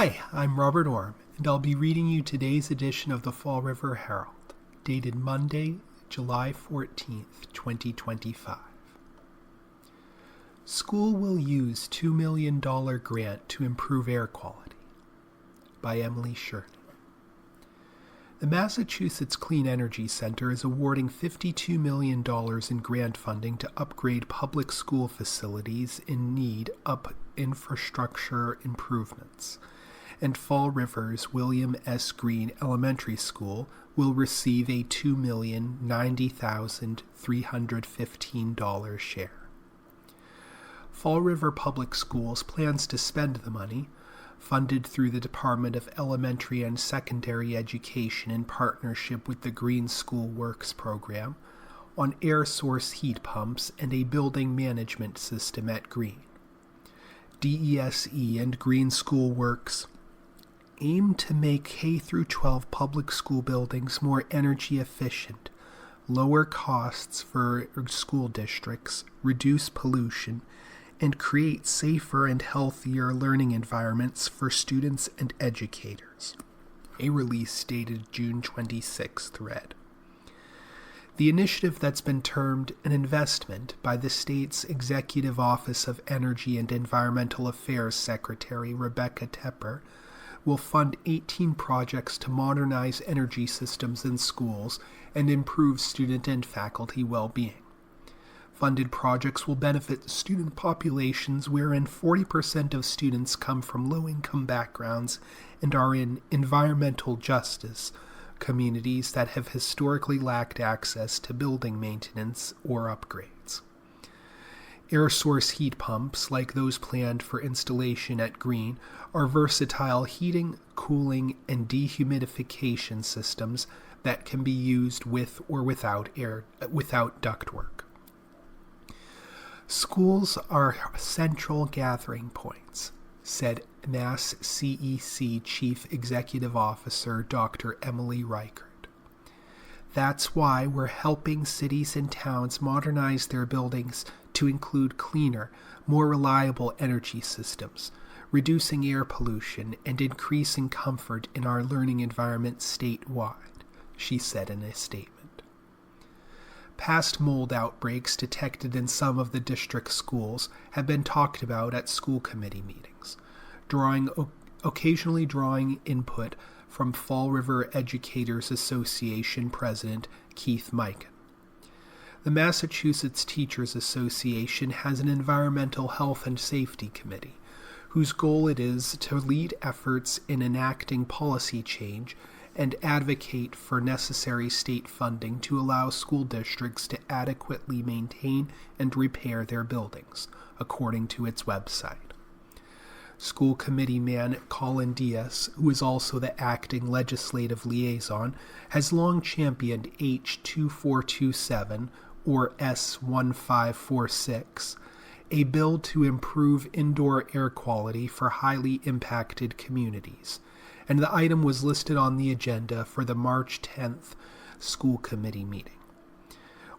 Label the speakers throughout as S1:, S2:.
S1: Hi, I'm Robert Orm, and I'll be reading you today's edition of the Fall River Herald, dated Monday, July 14th, 2025. School will use $2 million grant to improve air quality, by Emily Shirley. The Massachusetts Clean Energy Center is awarding $52 million in grant funding to upgrade public school facilities in need of infrastructure improvements, and Fall River's William S. Green Elementary School will receive a $2,090,315 share. Fall River Public Schools plans to spend the money, funded through the Department of Elementary and Secondary Education in partnership with the Green School Works program, on air source heat pumps and a building management system at Green. DESE and Green School Works aim to make K-12 public school buildings more energy efficient, lower costs for school districts, reduce pollution, and create safer and healthier learning environments for students and educators. A release dated June 26th read, "The initiative that's been termed an investment by the state's Executive Office of Energy and Environmental Affairs Secretary Rebecca Tepper will fund 18 projects to modernize energy systems in schools and improve student and faculty well-being. Funded projects will benefit student populations wherein 40% of students come from low-income backgrounds and are in environmental justice communities that have historically lacked access to building maintenance or upgrades. Air source heat pumps, like those planned for installation at Green, are versatile heating, cooling, and dehumidification systems that can be used with or without ductwork. Schools are central gathering points," said Mass CEC Chief Executive Officer Dr. Emily Reichert. "That's why we're helping cities and towns modernize their buildings to include cleaner, more reliable energy systems, reducing air pollution and increasing comfort in our learning environment statewide," she said in a statement. Past mold outbreaks detected in some of the district schools have been talked about at school committee meetings, occasionally drawing input from Fall River Educators Association President Keith Mikan. The Massachusetts Teachers Association has an Environmental Health and Safety Committee, whose goal it is to lead efforts in enacting policy change and advocate for necessary state funding to allow school districts to adequately maintain and repair their buildings, according to its website. School Committee man Colin Diaz, who is also the acting legislative liaison, has long championed H2427 or S1546, a bill to improve indoor air quality for highly impacted communities, and the item was listed on the agenda for the March 10th school committee meeting.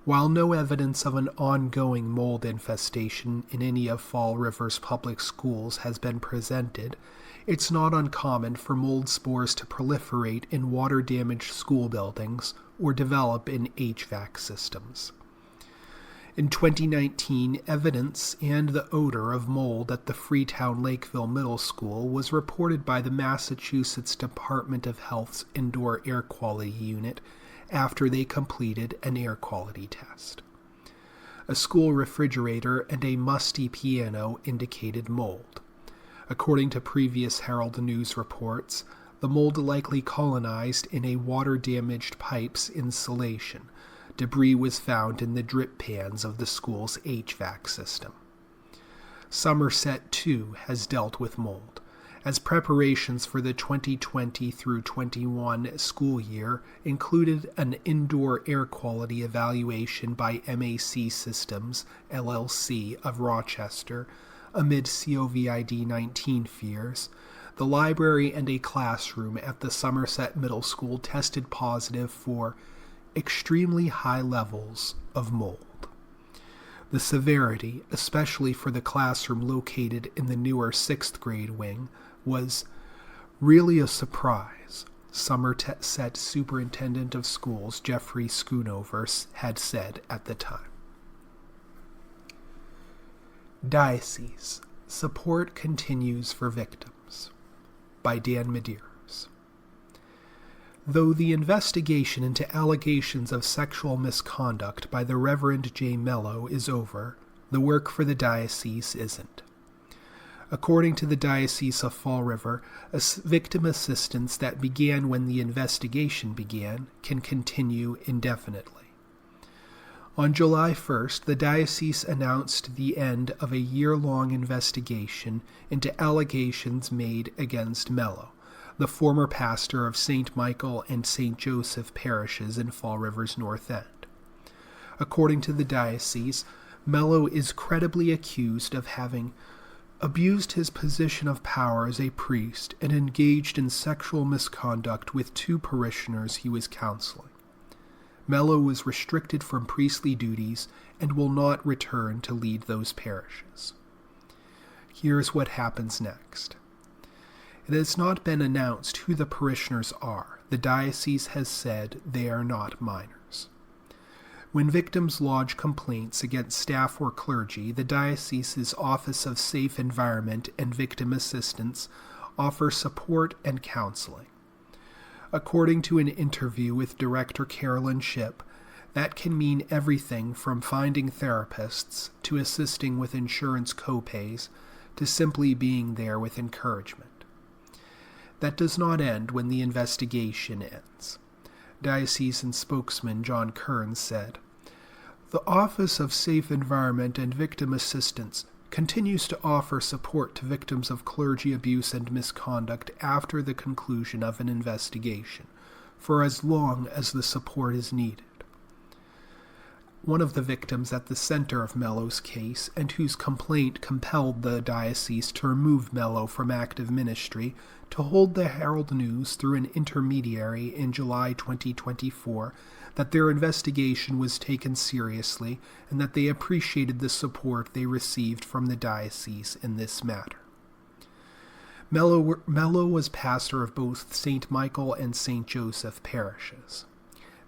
S1: While no evidence of an ongoing mold infestation in any of Fall River's public schools has been presented, it's not uncommon for mold spores to proliferate in water-damaged school buildings or develop in HVAC systems. In 2019, evidence and the odor of mold at the Freetown Lakeville Middle School was reported by the Massachusetts Department of Health's Indoor Air Quality Unit after they completed an air quality test. A school refrigerator and a musty piano indicated mold. According to previous Herald News reports, the mold likely colonized in a water-damaged pipe's insulation. Debris was found in the drip pans of the school's HVAC system. Somerset, too, has dealt with mold, as preparations for the 2020 through 21 school year included an indoor air quality evaluation by MAC Systems, LLC, of Rochester. Amid COVID-19 fears, the library and a classroom at the Somerset Middle School tested positive for extremely high levels of mold. The severity, especially for the classroom located in the newer 6th grade wing, was Really a surprise, Somerset Superintendent of Schools Jeffrey Schoonover had said at the time. Diocese. Support continues for victims. By Dan Medeiros. Though the investigation into allegations of sexual misconduct by the Reverend J. Mello is over, the work for the diocese isn't. According to the Diocese of Fall River, victim assistance that began when the investigation began can continue indefinitely. On July 1st, the diocese announced the end of a year-long investigation into allegations made against Mello, the former pastor of St. Michael and St. Joseph parishes in Fall River's North End. According to the diocese, Mello is credibly accused of having abused his position of power as a priest and engaged in sexual misconduct with 2 parishioners he was counseling. Mello was restricted from priestly duties and will not return to lead those parishes. Here's what happens next. It has not been announced who the parishioners are. The diocese has said they are not minors. When victims lodge complaints against staff or clergy, the diocese's Office of Safe Environment and Victim Assistance offers support and counseling. According to an interview with Director Carolyn Shipp, that can mean everything from finding therapists to assisting with insurance copays to simply being there with encouragement. That does not end when the investigation ends. Diocesan spokesman John Kearns said, "The Office of Safe Environment and Victim Assistance continues to offer support to victims of clergy abuse and misconduct after the conclusion of an investigation, for as long as the support is needed." One of the victims at the center of Mello's case, and whose complaint compelled the diocese to remove Mello from active ministry, told the Herald News through an intermediary in July 2024 that their investigation was taken seriously and that they appreciated the support they received from the diocese in this matter. Mello was pastor of both St. Michael and St. Joseph parishes.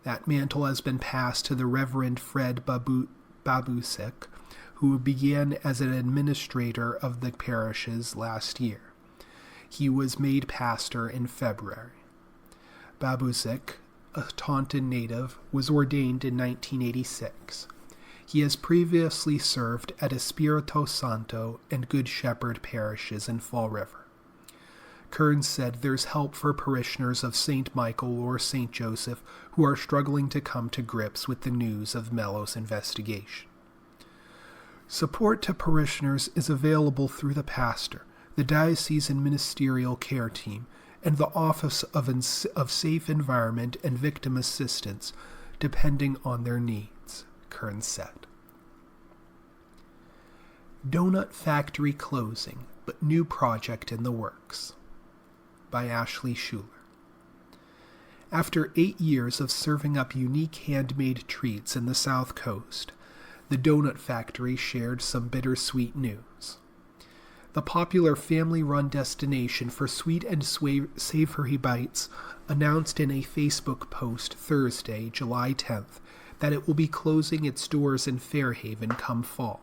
S1: That mantle has been passed to the Reverend Fred Babusik, who began as an administrator of the parishes last year. He was made pastor in February. Babusik, a Taunton native, was ordained in 1986. He has previously served at Espirito Santo and Good Shepherd parishes in Fall River. Kearns said there's help for parishioners of St. Michael or St. Joseph who are struggling to come to grips with the news of Mello's investigation. Support to parishioners is available through the pastor, the diocesan ministerial care team, and the Office of Safe Environment and Victim Assistance, depending on their needs, Kearns said. Donut Factory closing, but new project in the works. By Ashley Schuler. After 8 years of serving up unique handmade treats in the South Coast, the Donut Factory shared some bittersweet news. The popular family-run destination for sweet and savory bites announced in a Facebook post Thursday, July 10th, that it will be closing its doors in Fairhaven come fall.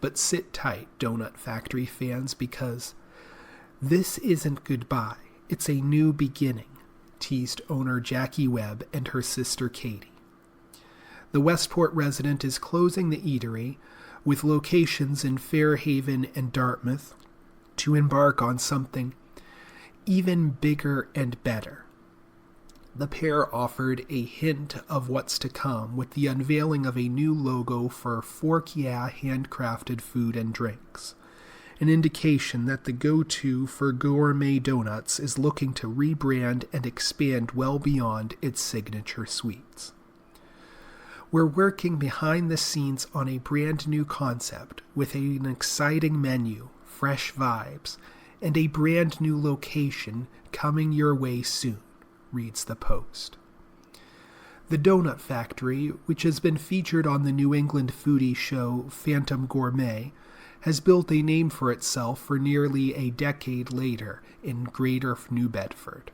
S1: But sit tight, Donut Factory fans, because this isn't goodbye, it's a new beginning, teased owner Jackie Webb and her sister Katie. The Westport resident is closing the eatery, with locations in Fairhaven and Dartmouth, to embark on something even bigger and better. The pair offered a hint of what's to come with the unveiling of a new logo for Fork Yeah handcrafted food and drinks, an indication that the go-to for gourmet donuts is looking to rebrand and expand well beyond its signature sweets. We're working behind the scenes on a brand new concept with an exciting menu, fresh vibes, and a brand new location coming your way soon, reads the post. The Donut Factory, which has been featured on the New England foodie show Phantom Gourmet, has built a name for itself for nearly a decade later in Greater New Bedford.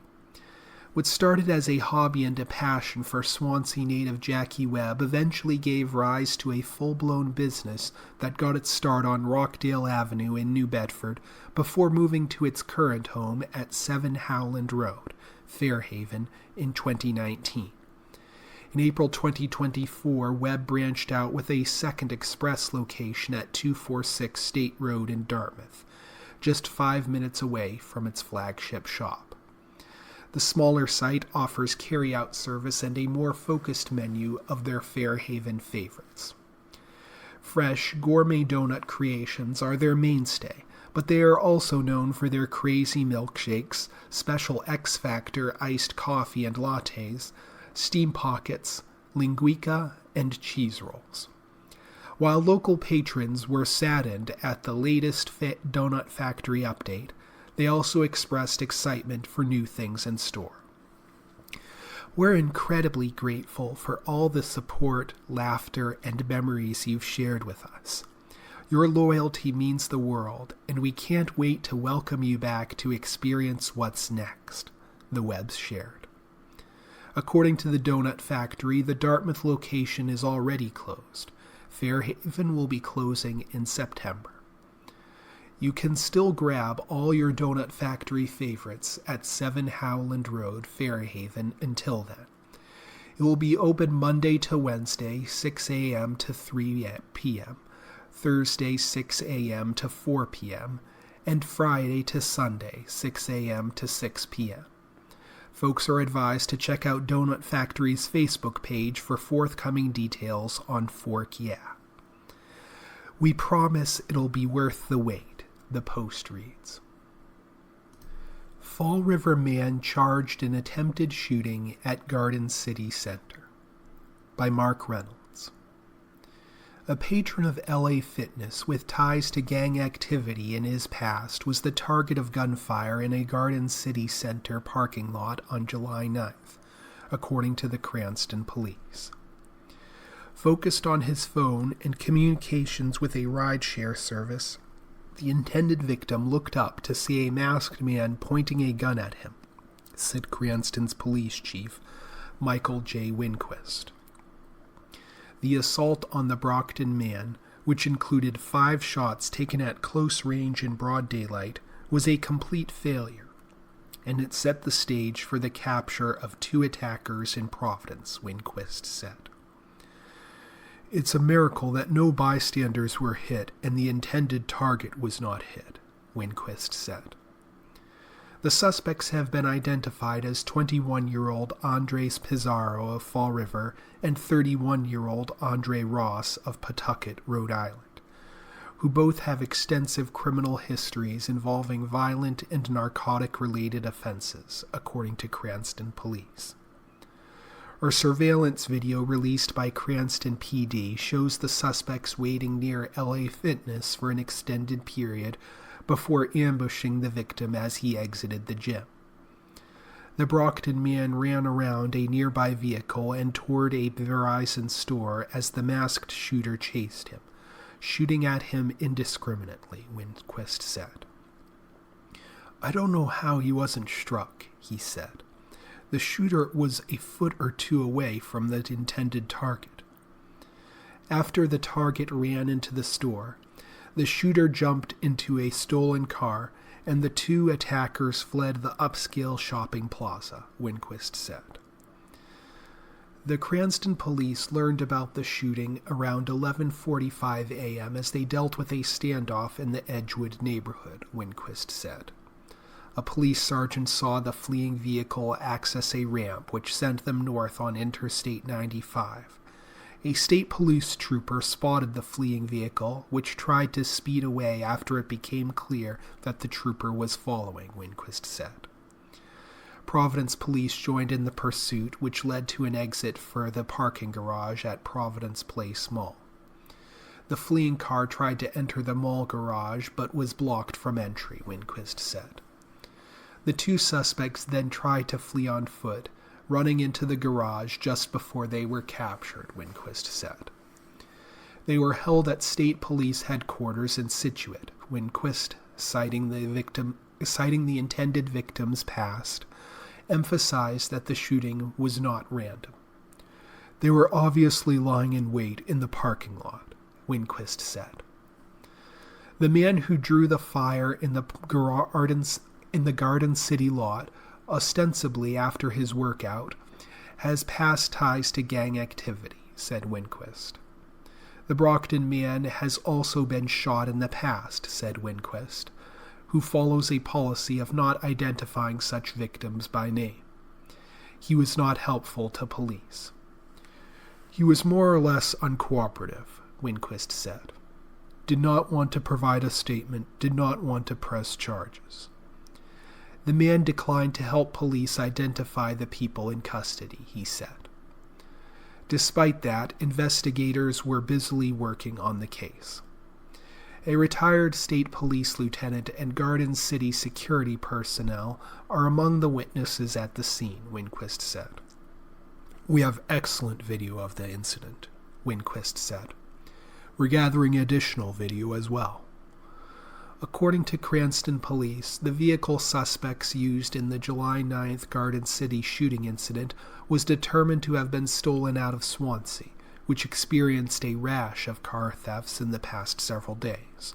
S1: What started as a hobby and a passion for Swansea native Jackie Webb eventually gave rise to a full-blown business that got its start on Rockdale Avenue in New Bedford before moving to its current home at 7 Howland Road, Fairhaven, in 2019. In April 2024, Webb branched out with a second express location at 246 State Road in Dartmouth, just 5 minutes away from its flagship shop. The smaller site offers carry-out service and a more focused menu of their Fairhaven favorites. Fresh, gourmet donut creations are their mainstay, but they are also known for their crazy milkshakes, special X-Factor iced coffee and lattes, steam pockets, linguica, and cheese rolls. While local patrons were saddened at the latest Donut Factory update, they also expressed excitement for new things in store. We're incredibly grateful for all the support, laughter, and memories you've shared with us. Your loyalty means the world, and we can't wait to welcome you back to experience what's next, the Webbs shared. According to the Donut Factory, the Dartmouth location is already closed. Fairhaven will be closing in September. You can still grab all your Donut Factory favorites at 7 Howland Road, Fairhaven, until then. It will be open Monday to Wednesday, 6 a.m. to 3 p.m., Thursday, 6 a.m. to 4 p.m., and Friday to Sunday, 6 a.m. to 6 p.m. Folks are advised to check out Donut Factory's Facebook page for forthcoming details on Fork Yeah. We promise it'll be worth the wait. The Post reads. Fall River man charged in attempted shooting at Garden City Center. By Mark Reynolds. A patron of LA Fitness with ties to gang activity in his past was the target of gunfire in a Garden City Center parking lot on July 9th, according to the Cranston police. Focused on his phone and communications with a rideshare service, the intended victim looked up to see a masked man pointing a gun at him, said Cranston's police chief, Michael J. Winquist. The assault on the Brockton man, which included 5 shots taken at close range in broad daylight, was a complete failure, and it set the stage for the capture of 2 attackers in Providence, Winquist said. It's a miracle that no bystanders were hit and the intended target was not hit, Winquist said. The suspects have been identified as 21-year-old Andres Pizarro of Fall River and 31-year-old Andre Ross of Pawtucket, Rhode Island, who both have extensive criminal histories involving violent and narcotic-related offenses, according to Cranston police. A surveillance video released by Cranston PD shows the suspects waiting near LA Fitness for an extended period before ambushing the victim as he exited the gym. The Brockton man ran around a nearby vehicle and toward a Verizon store as the masked shooter chased him, shooting at him indiscriminately, Winquist said. I don't know how he wasn't struck, he said. The shooter was a foot or two away from the intended target. After the target ran into the store, the shooter jumped into a stolen car and the 2 attackers fled the upscale shopping plaza, Winquist said. The Cranston police learned about the shooting around 11:45 a.m. as they dealt with a standoff in the Edgewood neighborhood, Winquist said. A police sergeant saw the fleeing vehicle access a ramp which sent them north on Interstate 95. A state police trooper spotted the fleeing vehicle, which tried to speed away after it became clear that the trooper was following, Winquist said. Providence police joined in the pursuit, which led to an exit for the parking garage at Providence Place Mall. The fleeing car tried to enter the mall garage but was blocked from entry, Winquist said. The 2 suspects then tried to flee on foot, running into the garage just before they were captured, Winquist said. They were held at State Police Headquarters in Scituate. Winquist, citing the intended victim's past, emphasized that the shooting was not random. They were obviously lying in wait in the parking lot, Winquist said. The man who drew the fire in the Garden City lot, ostensibly after his workout, has past ties to gang activity, said Winquist. The Brockton man has also been shot in the past, said Winquist, who follows a policy of not identifying such victims by name. He was not helpful to police. He was more or less uncooperative, Winquist said. Did not want to provide a statement, did not want to press charges. The man declined to help police identify the people in custody, he said. Despite that, investigators were busily working on the case. A retired state police lieutenant and Garden City security personnel are among the witnesses at the scene, Winquist said. We have excellent video of the incident, Winquist said. We're gathering additional video as well. According to Cranston police, the vehicle suspects used in the July 9th Garden City shooting incident was determined to have been stolen out of Swansea, which experienced a rash of car thefts in the past several days.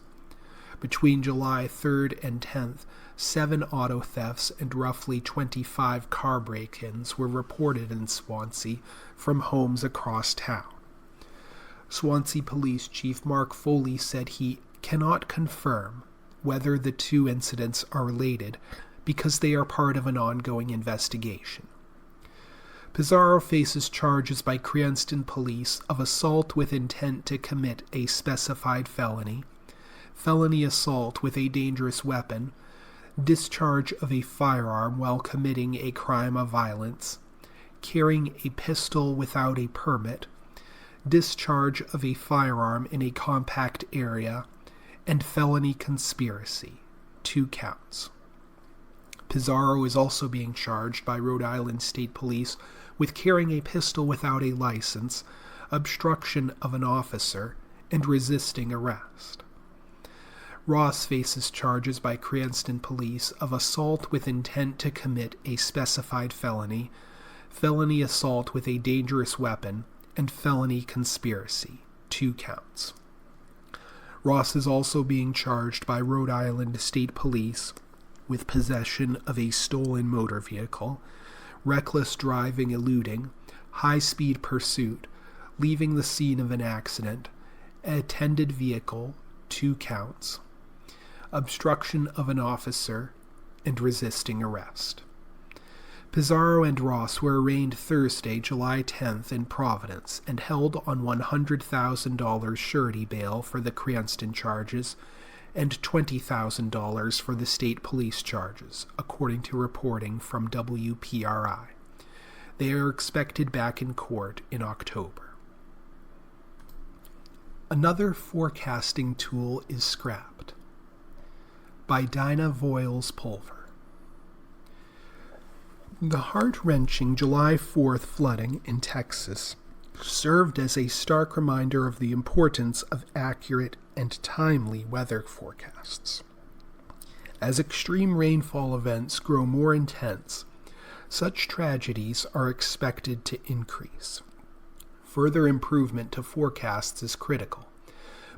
S1: Between July 3rd and 10th, 7 auto thefts and roughly 25 car break-ins were reported in Swansea from homes across town. Swansea Police Chief Mark Foley said he cannot confirm whether the two incidents are related because they are part of an ongoing investigation. Pizarro faces charges by Cranston Police of assault with intent to commit a specified felony, felony assault with a dangerous weapon, discharge of a firearm while committing a crime of violence, carrying a pistol without a permit, discharge of a firearm in a compact area, and felony conspiracy, 2 counts. Pizarro is also being charged by Rhode Island State Police with carrying a pistol without a license, obstruction of an officer, and resisting arrest. Ross faces charges by Cranston Police of assault with intent to commit a specified felony, felony assault with a dangerous weapon, and felony conspiracy, 2 counts. Ross is also being charged by Rhode Island State Police with possession of a stolen motor vehicle, reckless driving eluding, high-speed pursuit, leaving the scene of an accident, attended vehicle, 2 counts, obstruction of an officer, and resisting arrest. Pizarro and Ross were arraigned Thursday, July 10th in Providence and held on $100,000 surety bail for the Cranston charges and $20,000 for the state police charges, according to reporting from WPRI. They are expected back in court in October. Another forecasting tool is scrapped. By Dinah Voiles-Pulver. The heart-wrenching July 4th flooding in Texas served as a stark reminder of the importance of accurate and timely weather forecasts. As extreme rainfall events grow more intense, such tragedies are expected to increase. Further improvement to forecasts is critical,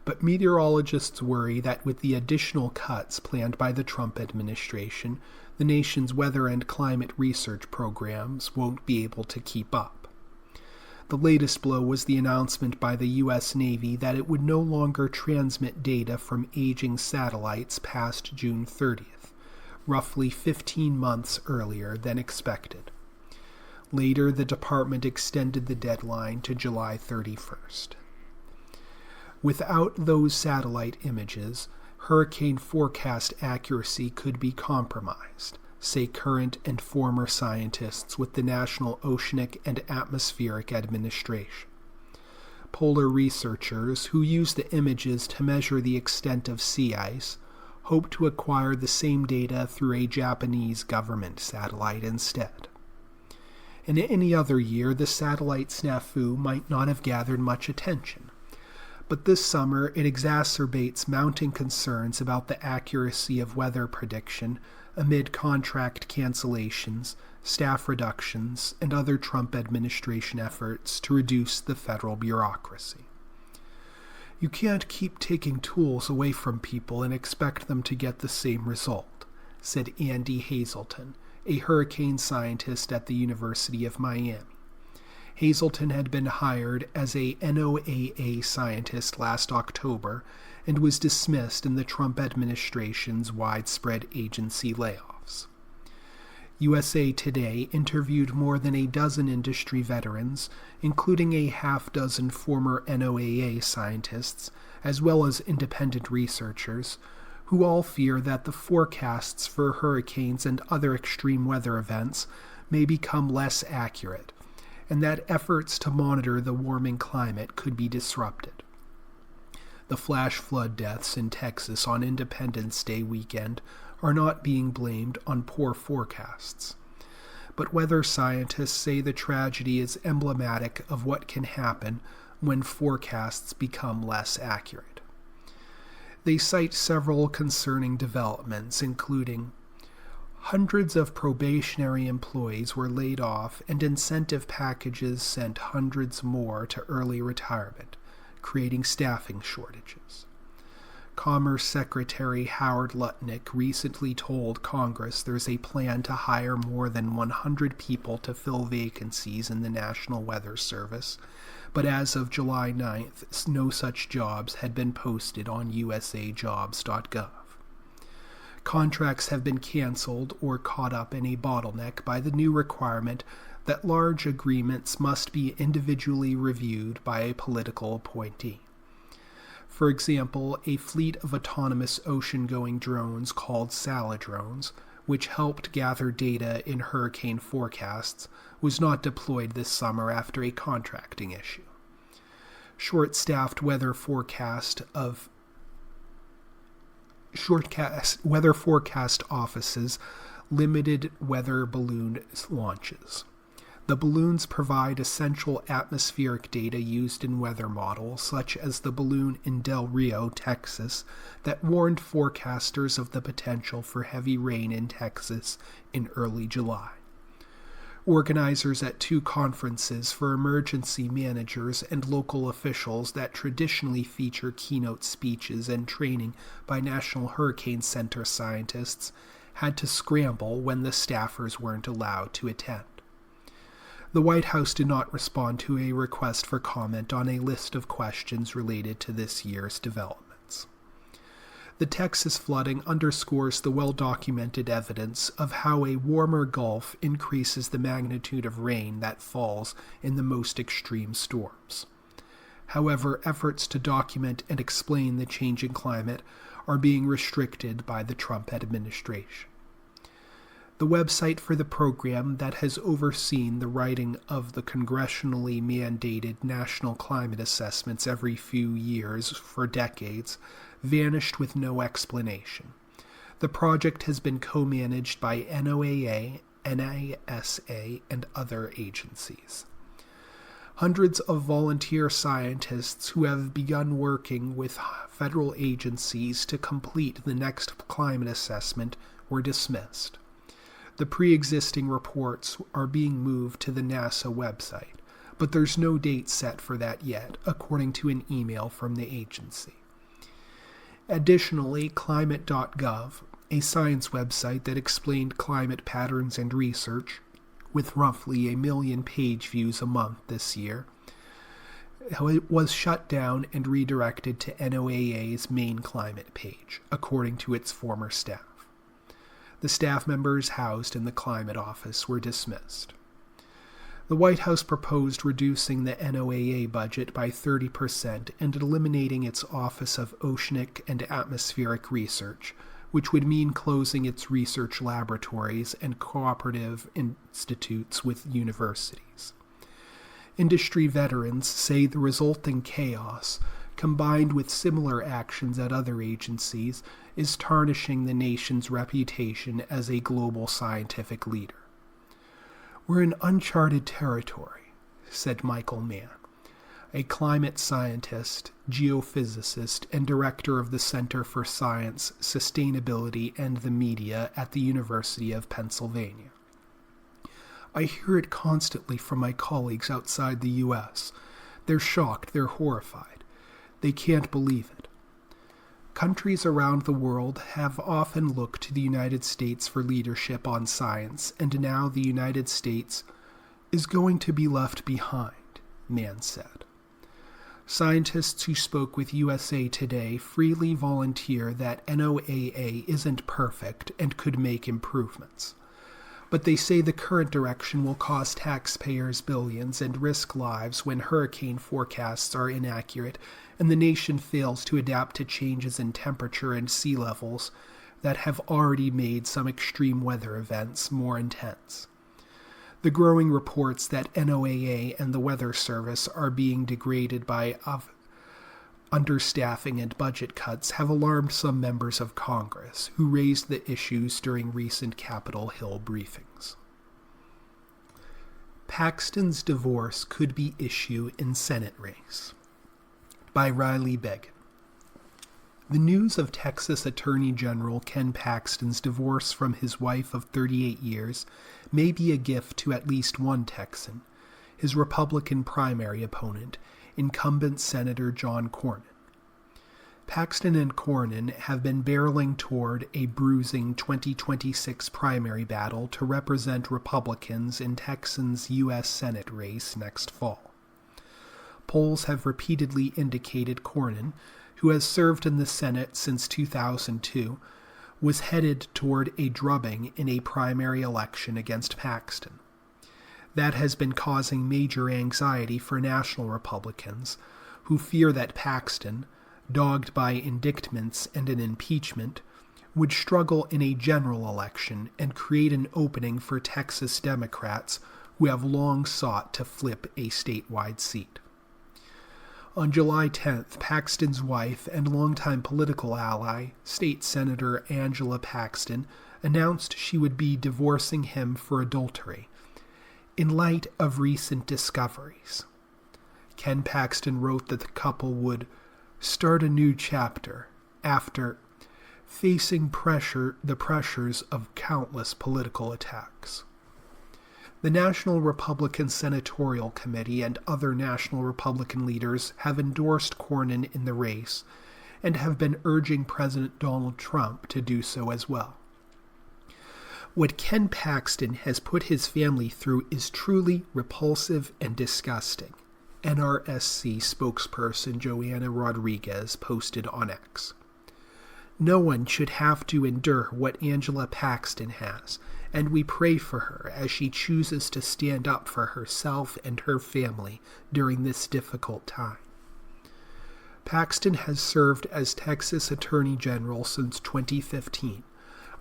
S1: but meteorologists worry that with the additional cuts planned by the Trump administration, the nation's weather and climate research programs won't be able to keep up. The latest blow was the announcement by the U.S. Navy that it would no longer transmit data from aging satellites past June 30th, roughly 15 months earlier than expected. Later, the department extended the deadline to July 31st. Without those satellite images, hurricane forecast accuracy could be compromised, say current and former scientists with the National Oceanic and Atmospheric Administration. Polar researchers who use the images to measure the extent of sea ice hope to acquire the same data through a Japanese government satellite instead. In any other year, the satellite snafu might not have gathered much attention. But this summer it exacerbates mounting concerns about the accuracy of weather prediction amid contract cancellations, staff reductions, and other Trump administration efforts to reduce the federal bureaucracy. You can't keep taking tools away from people and expect them to get the same result, said Andy Hazelton, a hurricane scientist at the University of Miami. Hazelton had been hired as a NOAA scientist last October and was dismissed in the Trump administration's widespread agency layoffs. USA Today interviewed more than a dozen industry veterans, including a half-dozen former NOAA scientists, as well as independent researchers, who all fear that the forecasts for hurricanes and other extreme weather events may become less accurate, and that efforts to monitor the warming climate could be disrupted. The flash flood deaths in Texas on Independence Day weekend are not being blamed on poor forecasts. But weather scientists say the tragedy is emblematic of what can happen when forecasts become less accurate. They cite several concerning developments, including hundreds of probationary employees were laid off and incentive packages sent hundreds more to early retirement, creating staffing shortages. Commerce Secretary Howard Lutnick recently told Congress there's a plan to hire more than 100 people to fill vacancies in the National Weather Service, but as of July 9th, no such jobs had been posted on usajobs.gov. Contracts have been canceled or caught up in a bottleneck by the new requirement that large agreements must be individually reviewed by a political appointee. For example, a fleet of autonomous ocean-going drones called Saladrones, which helped gather data in hurricane forecasts, was not deployed this summer after a contracting issue. Short-staffed weather forecast offices limited weather balloon launches. The balloons provide essential atmospheric data used in weather models, such as the balloon in Del Rio, Texas, that warned forecasters of the potential for heavy rain in Texas in early July. Organizers at two conferences for emergency managers and local officials that traditionally feature keynote speeches and training by National Hurricane Center scientists had to scramble when the staffers weren't allowed to attend. The White House did not respond to a request for comment on a list of questions related to this year's developments. The Texas flooding underscores the well-documented evidence of how a warmer Gulf increases the magnitude of rain that falls in the most extreme storms. However, efforts to document and explain the changing climate are being restricted by the Trump administration. The website for the program that has overseen the writing of the congressionally mandated national climate assessments every few years for decades vanished with no explanation. The project has been co-managed by NOAA, NASA, and other agencies. Hundreds of volunteer scientists who have begun working with federal agencies to complete the next climate assessment were dismissed. The pre-existing reports are being moved to the NASA website, but there's no date set for that yet, according to an email from the agency. Additionally, climate.gov, a science website that explained climate patterns and research, with roughly 1 million page views a month this year, was shut down and redirected to NOAA's main climate page, according to its former staff. The staff members housed in the climate office were dismissed. The White House proposed reducing the NOAA budget by 30% and eliminating its Office of Oceanic and Atmospheric Research, which would mean closing its research laboratories and cooperative institutes with universities. Industry veterans say the resulting chaos, combined with similar actions at other agencies, is tarnishing the nation's reputation as a global scientific leader. "We're in uncharted territory," said Michael Mann, a climate scientist, geophysicist, and director of the Center for Science, Sustainability, and the Media at the University of Pennsylvania. I hear it constantly from my colleagues outside the U.S. They're shocked, they're horrified. They can't believe it. Countries around the world have often looked to the United States for leadership on science, and now the United States is going to be left behind, Mann said. Scientists who spoke with USA Today freely volunteer that NOAA isn't perfect and could make improvements. But they say the current direction will cost taxpayers billions and risk lives when hurricane forecasts are inaccurate and the nation fails to adapt to changes in temperature and sea levels that have already made some extreme weather events more intense. The growing reports that NOAA and the Weather Service are being degraded by understaffing and budget cuts have alarmed some members of Congress, who raised the issues during recent Capitol Hill briefings. Paxton's divorce could be issue in Senate race, by Riley Beggin. The news of Texas Attorney General Ken Paxton's divorce from his wife of 38 years may be a gift to at least one Texan, his Republican primary opponent, incumbent Senator John Cornyn. Paxton and Cornyn have been barreling toward a bruising 2026 primary battle to represent Republicans in Texans' U.S. Senate race next fall. Polls have repeatedly indicated Cornyn, who has served in the Senate since 2002, was headed toward a drubbing in a primary election against Paxton. That has been causing major anxiety for national Republicans, who fear that Paxton, dogged by indictments and an impeachment, would struggle in a general election and create an opening for Texas Democrats who have long sought to flip a statewide seat. On July 10th, Paxton's wife and longtime political ally, State Senator Angela Paxton, announced she would be divorcing him for adultery, in light of recent discoveries. Ken Paxton wrote that the couple would start a new chapter after facing the pressures of countless political attacks. The National Republican Senatorial Committee and other national Republican leaders have endorsed Cornyn in the race and have been urging President Donald Trump to do so as well. What Ken Paxton has put his family through is truly repulsive and disgusting, NRSC spokesperson Joanna Rodriguez posted on X. No one should have to endure what Angela Paxton has, and we pray for her as she chooses to stand up for herself and her family during this difficult time. Paxton has served as Texas Attorney General since 2015,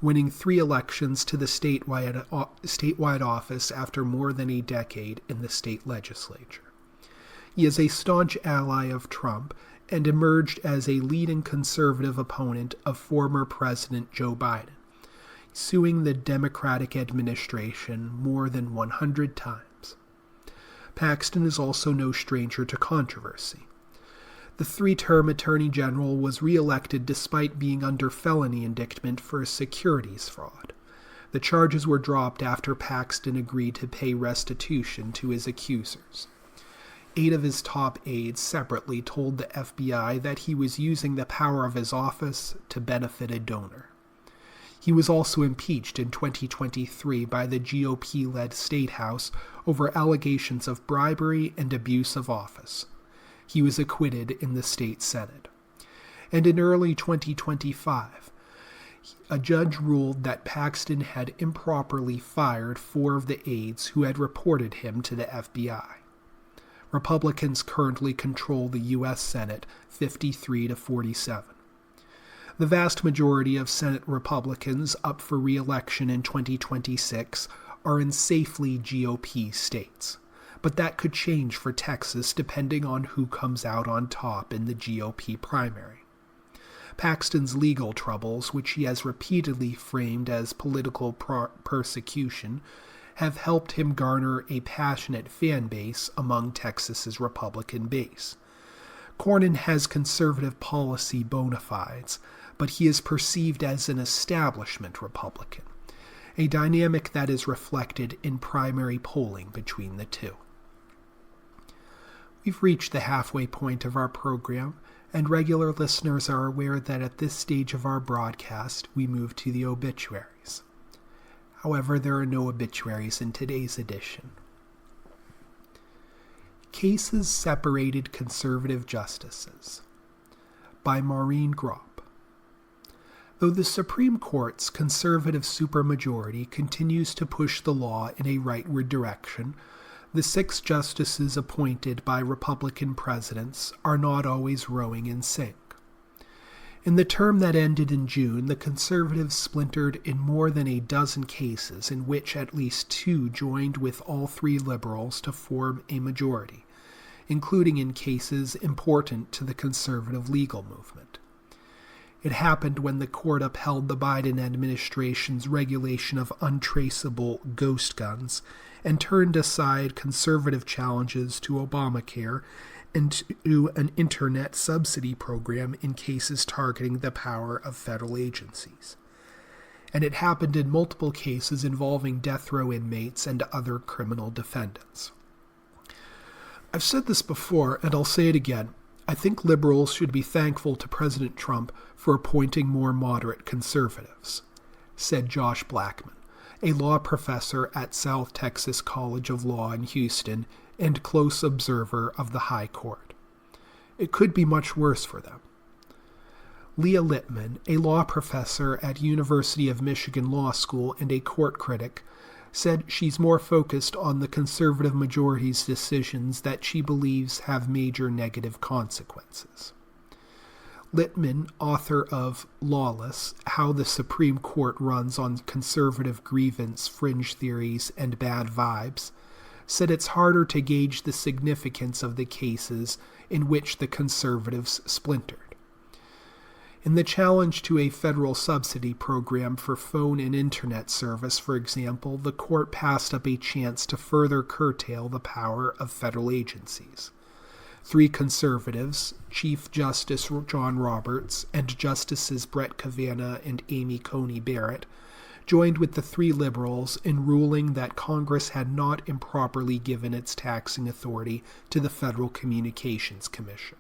S1: winning 3 elections to the statewide office after more than a decade in the state legislature. He is a staunch ally of Trump and emerged as a leading conservative opponent of former President Joe Biden, suing the Democratic administration more than 100 times. Paxton is also no stranger to controversy. The 3-term Attorney General was reelected despite being under felony indictment for securities fraud. The charges were dropped after Paxton agreed to pay restitution to his accusers. 8 of his top aides separately told the FBI that he was using the power of his office to benefit a donor. He was also impeached in 2023 by the GOP-led State House over allegations of bribery and abuse of office. He was acquitted in the state Senate. And in early 2025, a judge ruled that Paxton had improperly fired 4 of the aides who had reported him to the FBI. Republicans currently control the U.S. Senate 53-47. The vast majority of Senate Republicans up for re-election in 2026 are in safely GOP states, but that could change for Texas depending on who comes out on top in the GOP primary. Paxton's legal troubles, which he has repeatedly framed as political persecution, have helped him garner a passionate fan base among Texas's Republican base. Cornyn has conservative policy bona fides, but he is perceived as an establishment Republican, a dynamic that is reflected in primary polling between the two. We've reached the halfway point of our program, and regular listeners are aware that at this stage of our broadcast, we move to the obituaries. However, there are no obituaries in today's edition. Cases Separated Conservative Justices by Maureen Gropp. Though the Supreme Court's conservative supermajority continues to push the law in a rightward direction, the 6 justices appointed by Republican presidents are not always rowing in sync. In the term that ended in June, the conservatives splintered in more than a dozen cases in which at least 2 joined with all 3 liberals to form a majority, including in cases important to the conservative legal movement. It happened when the court upheld the Biden administration's regulation of untraceable ghost guns and turned aside conservative challenges to Obamacare and to an internet subsidy program in cases targeting the power of federal agencies. And it happened in multiple cases involving death row inmates and other criminal defendants. I've said this before, and I'll say it again. I think liberals should be thankful to President Trump for appointing more moderate conservatives, said Josh Blackman, a law professor at South Texas College of Law in Houston and close observer of the High Court. It could be much worse for them. Leah Littman, a law professor at University of Michigan Law School and a court critic, said she's more focused on the conservative majority's decisions that she believes have major negative consequences. Littman, author of Lawless, How the Supreme Court Runs on Conservative Grievance, Fringe Theories, and Bad Vibes, said it's harder to gauge the significance of the cases in which the conservatives splintered. In the challenge to a federal subsidy program for phone and internet service, for example, the court passed up a chance to further curtail the power of federal agencies. 3 conservatives, Chief Justice John Roberts and Justices Brett Kavanaugh and Amy Coney Barrett, joined with the 3 liberals in ruling that Congress had not improperly given its taxing authority to the Federal Communications Commission.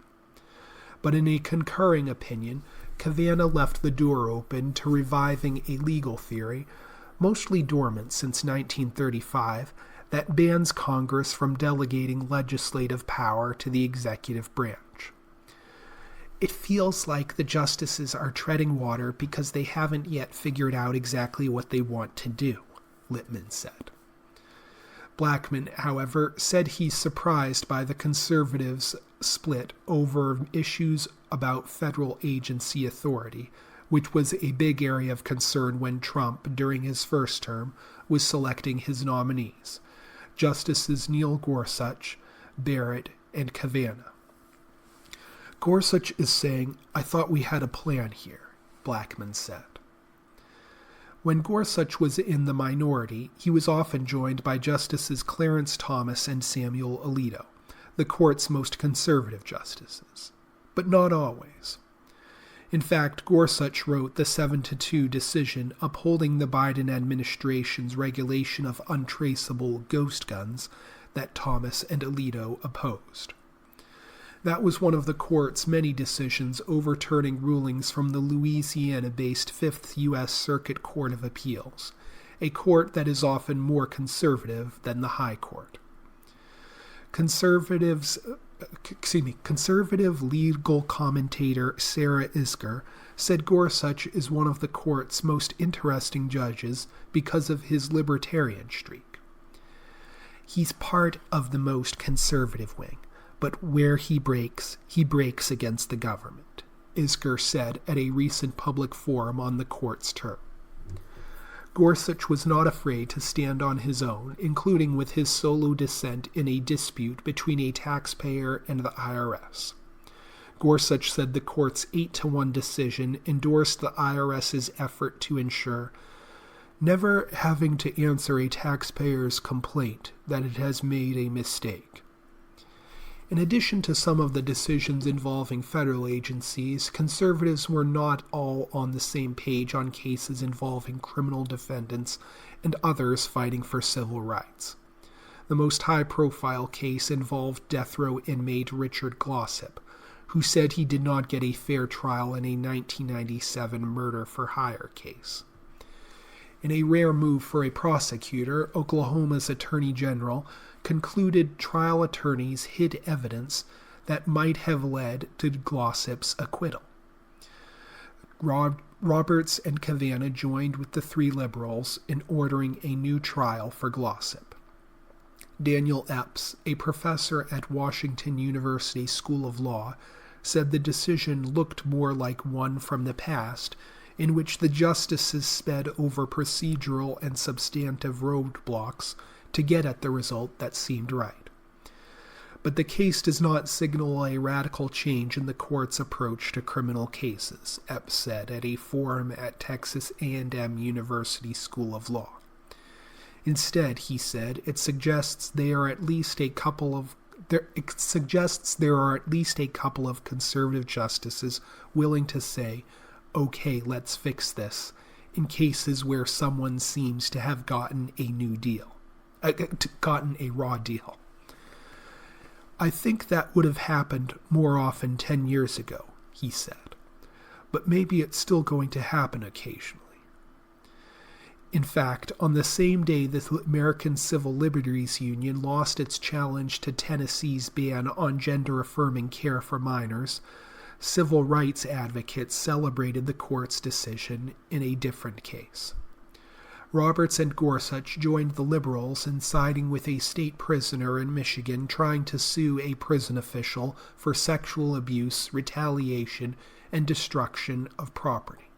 S1: But in a concurring opinion, Kavanaugh left the door open to reviving a legal theory, mostly dormant since 1935, that bans Congress from delegating legislative power to the executive branch. It feels like the justices are treading water because they haven't yet figured out exactly what they want to do, Littman said. Blackman, however, said he's surprised by the conservatives' split over issues about federal agency authority, which was a big area of concern when Trump, during his first term, was selecting his nominees, Justices Neil Gorsuch, Barrett, and Kavanaugh. Gorsuch is saying, "I thought we had a plan here," Blackman said. When Gorsuch was in the minority, he was often joined by Justices Clarence Thomas and Samuel Alito, the court's most conservative justices, but not always. In fact, Gorsuch wrote the 7-2 decision upholding the Biden administration's regulation of untraceable ghost guns that Thomas and Alito opposed. That was one of the court's many decisions overturning rulings from the Louisiana-based 5th U.S. Circuit Court of Appeals, a court that is often more conservative than the High Court. Conservative legal commentator Sarah Isgur said Gorsuch is one of the court's most interesting judges because of his libertarian streak. He's part of the most conservative wing, but where he breaks against the government, Isgur said at a recent public forum on the court's term. Gorsuch was not afraid to stand on his own, including with his solo dissent in a dispute between a taxpayer and the IRS. Gorsuch said the court's 8-1 decision endorsed the IRS's effort to ensure never having to answer a taxpayer's complaint that it has made a mistake. In addition to some of the decisions involving federal agencies, conservatives were not all on the same page on cases involving criminal defendants and others fighting for civil rights. The most high-profile case involved death row inmate Richard Glossip, who said he did not get a fair trial in a 1997 murder-for-hire case. In a rare move for a prosecutor, Oklahoma's Attorney General concluded trial attorneys hid evidence that might have led to Glossip's acquittal. Roberts and Cavanagh joined with the three liberals in ordering a new trial for Glossip. Daniel Epps, a professor at Washington University School of Law, said the decision looked more like one from the past, in which the justices sped over procedural and substantive roadblocks to get at the result that seemed right. But the case does not signal a radical change in the court's approach to criminal cases, Epps said at a forum at Texas A&M University School of Law. Instead, he said, it suggests there are at least a couple of conservative justices willing to say, okay, let's fix this, in cases where someone seems to have gotten a raw deal. I think that would have happened more often 10 years ago, he said, but maybe it's still going to happen occasionally. In fact, on the same day the American Civil Liberties Union lost its challenge to Tennessee's ban on gender-affirming care for minors, civil rights advocates celebrated the court's decision in a different case. Roberts and Gorsuch joined the liberals in siding with a state prisoner in Michigan trying to sue a prison official for sexual abuse, retaliation, and destruction of property.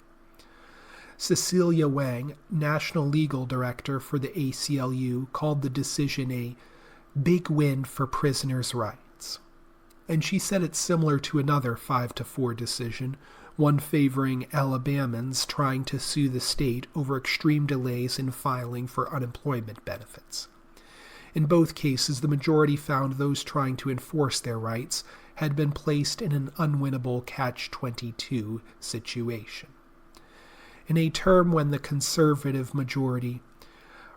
S1: Cecilia Wang, National Legal Director for the ACLU, called the decision a big win for prisoners' rights. And she said it's similar to another 5-4 decision, one favoring Alabamans trying to sue the state over extreme delays in filing for unemployment benefits. In both cases, the majority found those trying to enforce their rights had been placed in an unwinnable catch-22 situation. In a term when the conservative majority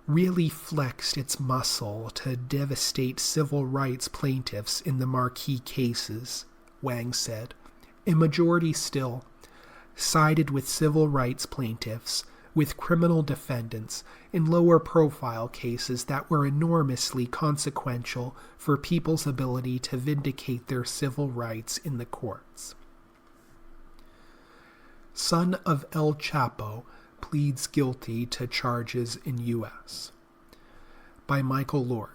S1: really flexed its muscle to devastate civil rights plaintiffs in the marquee cases, Wang said, a majority still sided with civil rights plaintiffs, with criminal defendants in lower-profile cases that were enormously consequential for people's ability to vindicate their civil rights in the courts. Son of El Chapo pleads guilty to charges in U.S. By Michael Laurie.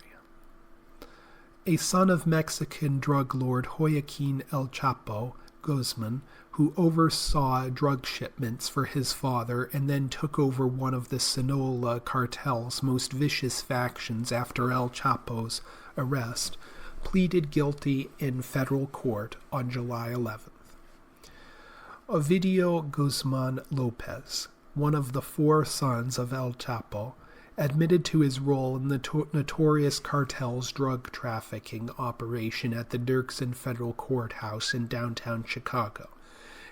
S1: A son of Mexican drug lord Joaquin El Chapo Guzman, who oversaw drug shipments for his father and then took over one of the Sinaloa cartel's most vicious factions after El Chapo's arrest, pleaded guilty in federal court on July 11th. Ovidio Guzman Lopez, one of the four sons of El Chapo, admitted to his role in the notorious cartel's drug trafficking operation at the Dirksen Federal Courthouse in downtown Chicago,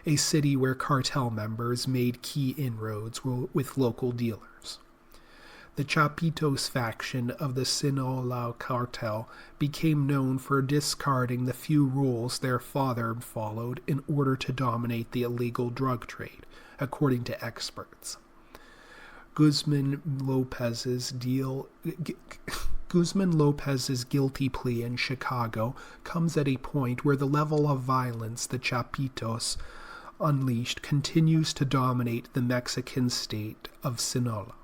S1: a city where cartel members made key inroads with local dealers. The Chapitos faction of the Sinaloa cartel became known for discarding the few rules their father followed in order to dominate the illegal drug trade, according to experts. Guzman Lopez's guilty plea in Chicago comes at a point where the level of violence the Chapitos unleashed continues to dominate the Mexican state of Sinaloa.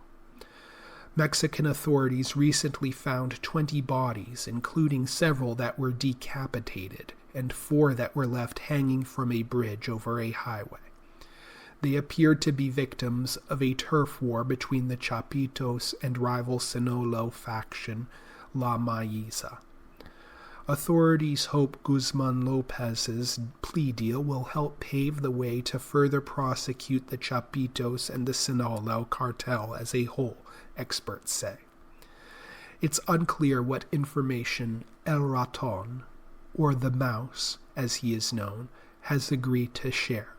S1: Mexican authorities recently found 20 bodies, including several that were decapitated and 4 that were left hanging from a bridge over a highway. They appeared to be victims of a turf war between the Chapitos and rival Sinaloa faction La Mayiza. Authorities hope Guzman Lopez's plea deal will help pave the way to further prosecute the Chapitos and the Sinaloa cartel as a whole, experts say. It's unclear what information El Raton, or the Mouse, as he is known, has agreed to share.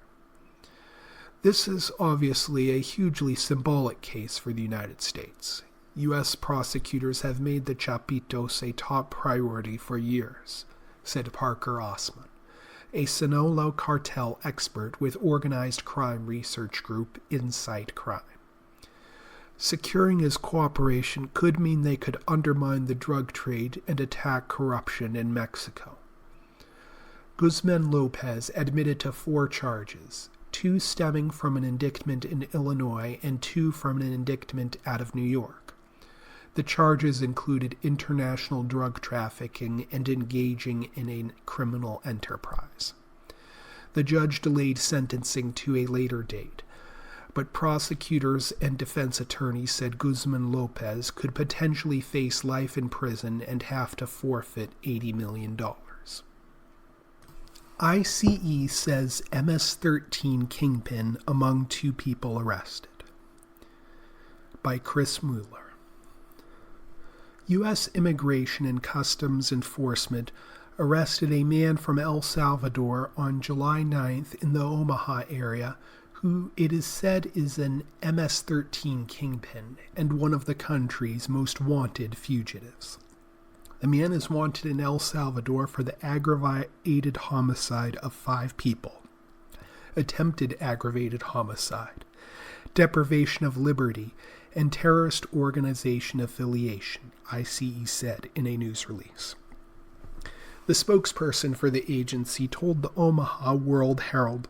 S1: This is obviously a hugely symbolic case for the United States. U.S. prosecutors have made the Chapitos a top priority for years, said Parker Osman, a Sinaloa cartel expert with organized crime research group Insight Crime. Securing his cooperation could mean they could undermine the drug trade and attack corruption in Mexico. Guzman Lopez admitted to 4 charges, 2 stemming from an indictment in Illinois and 2 from an indictment out of New York. The charges included international drug trafficking and engaging in a criminal enterprise. The judge delayed sentencing to a later date, but prosecutors and defense attorneys said Guzman Lopez could potentially face life in prison and have to forfeit $80 million. ICE says MS-13 kingpin among 2 people arrested. By Chris Mueller. U.S. Immigration and Customs Enforcement arrested a man from El Salvador on July 9th in the Omaha area who it is said is an MS-13 kingpin and one of the country's most wanted fugitives. The man is wanted in El Salvador for the aggravated homicide of 5 people, attempted aggravated homicide, deprivation of liberty, and terrorist organization affiliation, ICE said in a news release. The spokesperson for the agency told the Omaha World Herald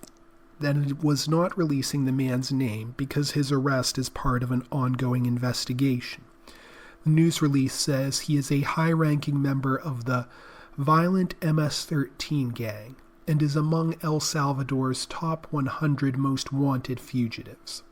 S1: that it was not releasing the man's name because his arrest is part of an ongoing investigation. The news release says he is a high-ranking member of the violent MS-13 gang and is among El Salvador's top 100 most wanted fugitives.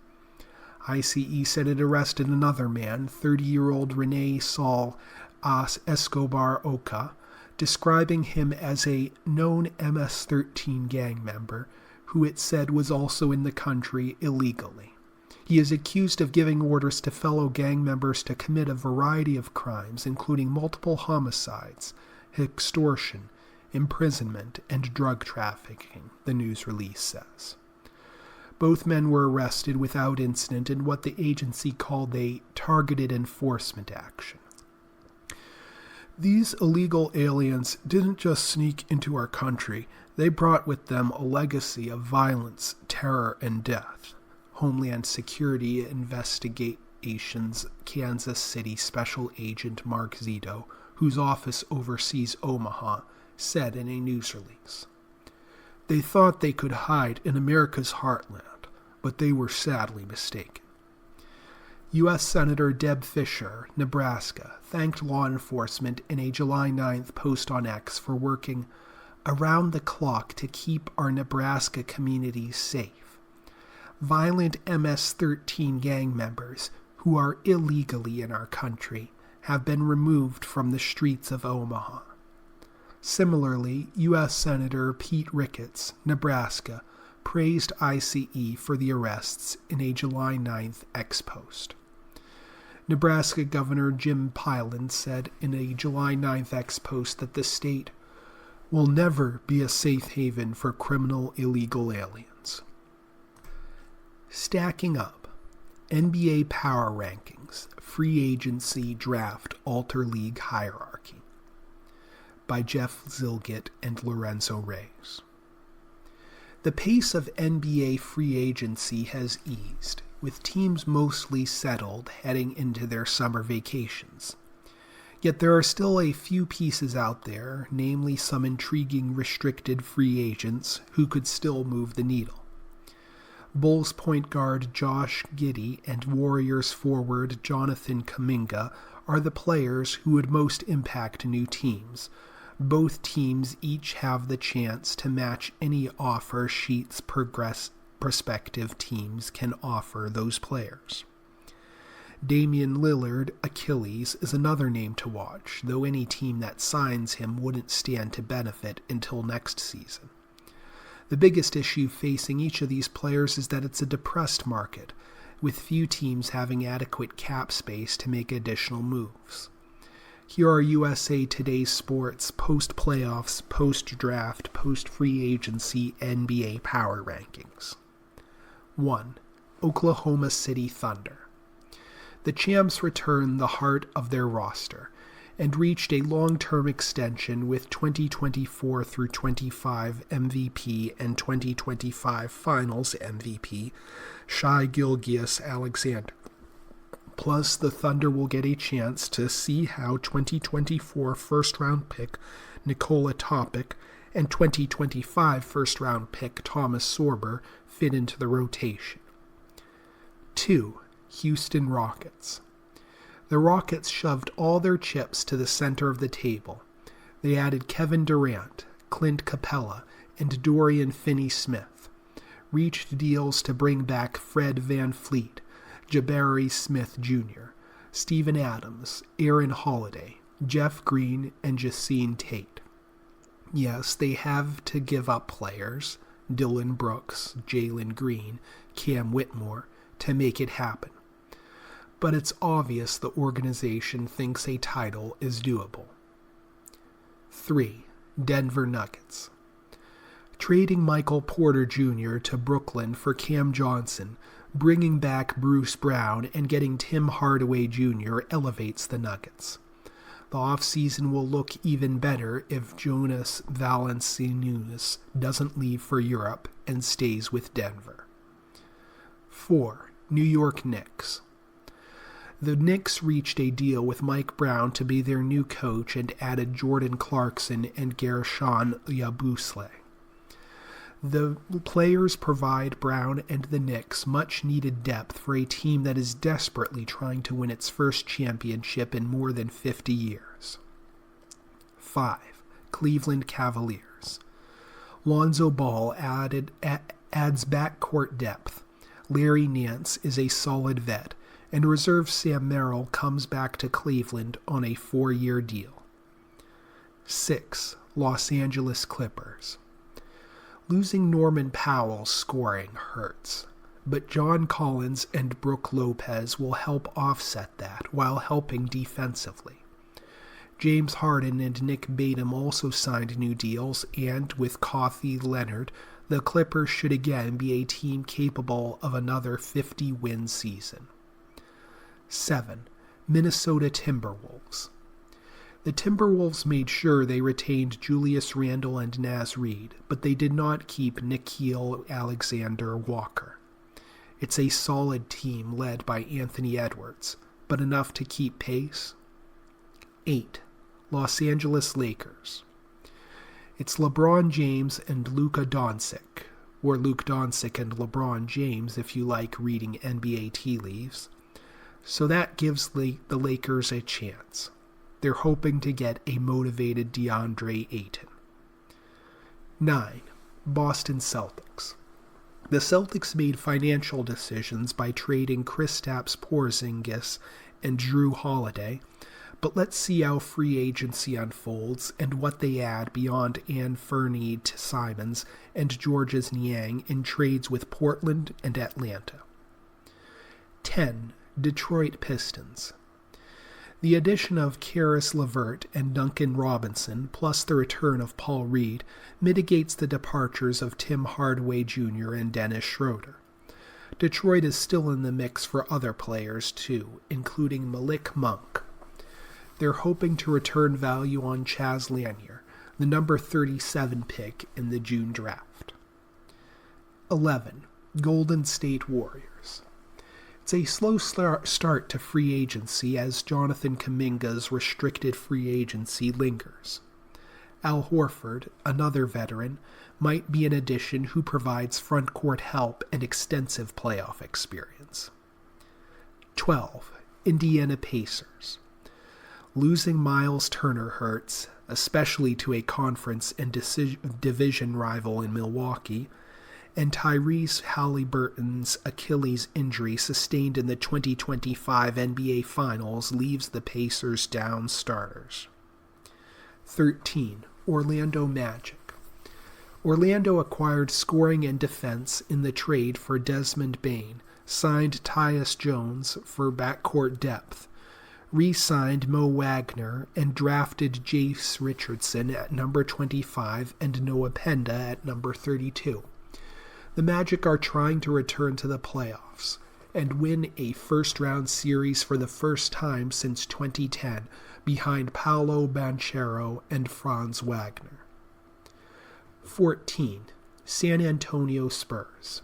S1: ICE said it arrested another man, 30-year-old Rene Saul Escobar Oca, describing him as a known MS-13 gang member who it said was also in the country illegally. He is accused of giving orders to fellow gang members to commit a variety of crimes, including multiple homicides, extortion, imprisonment, and drug trafficking, the news release says. Both men were arrested without incident in what the agency called a targeted enforcement action. These illegal aliens didn't just sneak into our country, they brought with them a legacy of violence, terror, and death, Homeland Security Investigations Kansas City Special Agent Mark Zito, whose office oversees Omaha, said in a news release. They thought they could hide in America's heartland, but they were sadly mistaken. U.S. Senator Deb Fischer, Nebraska, thanked law enforcement in a July 9th post on X for working around the clock to keep our Nebraska communities safe. Violent MS-13 gang members who are illegally in our country have been removed from the streets of Omaha. Similarly, U.S. Senator Pete Ricketts, Nebraska, praised ICE for the arrests in a July 9th X post. Nebraska Governor Jim Pilon said in a July 9th X post that the state will never be a safe haven for criminal illegal aliens. Stacking up. NBA Power Rankings. Free Agency Draft Alter League Hierarchy. By Jeff Zilgett and Lorenzo Reyes. The pace of NBA free agency has eased, with teams mostly settled heading into their summer vacations. Yet there are still a few pieces out there, namely some intriguing restricted free agents who could still move the needle. Bulls point guard Josh Giddey and Warriors forward Jonathan Kuminga are the players who would most impact new teams. Both teams each have the chance to match any offer sheets prospective teams can offer those players. Damian Lillard, Achilles, is another name to watch, though any team that signs him wouldn't stand to benefit until next season. The biggest issue facing each of these players is that it's a depressed market, with few teams having adequate cap space to make additional moves. Here are USA Today's Sports post-playoffs, post-draft, post-free agency NBA power rankings. 1. Oklahoma City Thunder. The Champs returned the heart of their roster and reached a long-term extension with 2024 through 25 MVP and 2025 Finals MVP Shai Gilgeous-Alexander. Plus, the Thunder will get a chance to see how 2024 first-round pick Nikola Topic and 2025 first-round pick Thomas Sorber fit into the rotation. 2. Houston Rockets. The Rockets shoved all their chips to the center of the table. They added Kevin Durant, Clint Capella, and Dorian Finney-Smith, reached deals to bring back Fred VanVleet, Jabari Smith Jr., Steven Adams, Aaron Holiday, Jeff Green, and Jacine Tate. Yes, they have to give up players, Dylan Brooks, Jalen Green, Cam Whitmore, to make it happen. But it's obvious the organization thinks a title is doable. 3. Denver Nuggets. Trading Michael Porter Jr. to Brooklyn for Cam Johnson, bringing back Bruce Brown, and getting Tim Hardaway Jr. elevates the Nuggets. The offseason will look even better if Jonas Valanciunas doesn't leave for Europe and stays with Denver. 4. New York Knicks. The Knicks reached a deal with Mike Brown to be their new coach and added Jordan Clarkson and Gershon Yabusele. The players provide Brown and the Knicks much-needed depth for a team that is desperately trying to win its first championship in more than 50 years. 5. Cleveland Cavaliers. Lonzo Ball adds backcourt depth. Larry Nance is a solid vet, and reserve Sam Merrill comes back to Cleveland on a 4-year deal. 6. Los Angeles Clippers. Losing Norman Powell's scoring hurts, but John Collins and Brook Lopez will help offset that while helping defensively. James Harden and Nick Batum also signed new deals, and with Kawhi Leonard, the Clippers should again be a team capable of another 50-win season. 7. Minnesota Timberwolves. The Timberwolves made sure they retained Julius Randle and Naz Reid, but they did not keep Nickeil Alexander-Walker. It's a solid team led by Anthony Edwards, but enough to keep pace. 8. Los Angeles Lakers. It's LeBron James and Luka Doncic, or Luke Doncic and LeBron James if you like reading NBA tea leaves. So that gives the Lakers a chance. They're hoping to get a motivated DeAndre Ayton. 9. Boston Celtics. The Celtics made financial decisions by trading Kristaps Porzingis and Drew Holiday, but let's see how free agency unfolds and what they add beyond Anthony Simons and Georges Niang in trades with Portland and Atlanta. 10. Detroit Pistons. The addition of Karis LeVert and Duncan Robinson, plus the return of Paul Reed, mitigates the departures of Tim Hardaway Jr. and Dennis Schroeder. Detroit is still in the mix for other players too, including Malik Monk. They're hoping to return value on Chaz Lanier, the number 37 pick in the June draft. 11. Golden State Warriors. It's a slow start to free agency as Jonathan Kuminga's restricted free agency lingers. Al Horford, another veteran, might be an addition who provides front-court help and extensive playoff experience. 12. Indiana Pacers. Losing Miles Turner hurts, especially to a conference and division rival in Milwaukee, and Tyrese Halliburton's Achilles injury sustained in the 2025 NBA Finals leaves the Pacers down starters. 13. Orlando Magic. Orlando acquired scoring and defense in the trade for Desmond Bane, signed Tyus Jones for backcourt depth, re-signed Mo Wagner, and drafted Jace Richardson at number 25 and Noah Penda at number 32. The Magic are trying to return to the playoffs and win a first-round series for the first time since 2010 behind Paolo Banchero and Franz Wagner. 14. San Antonio Spurs.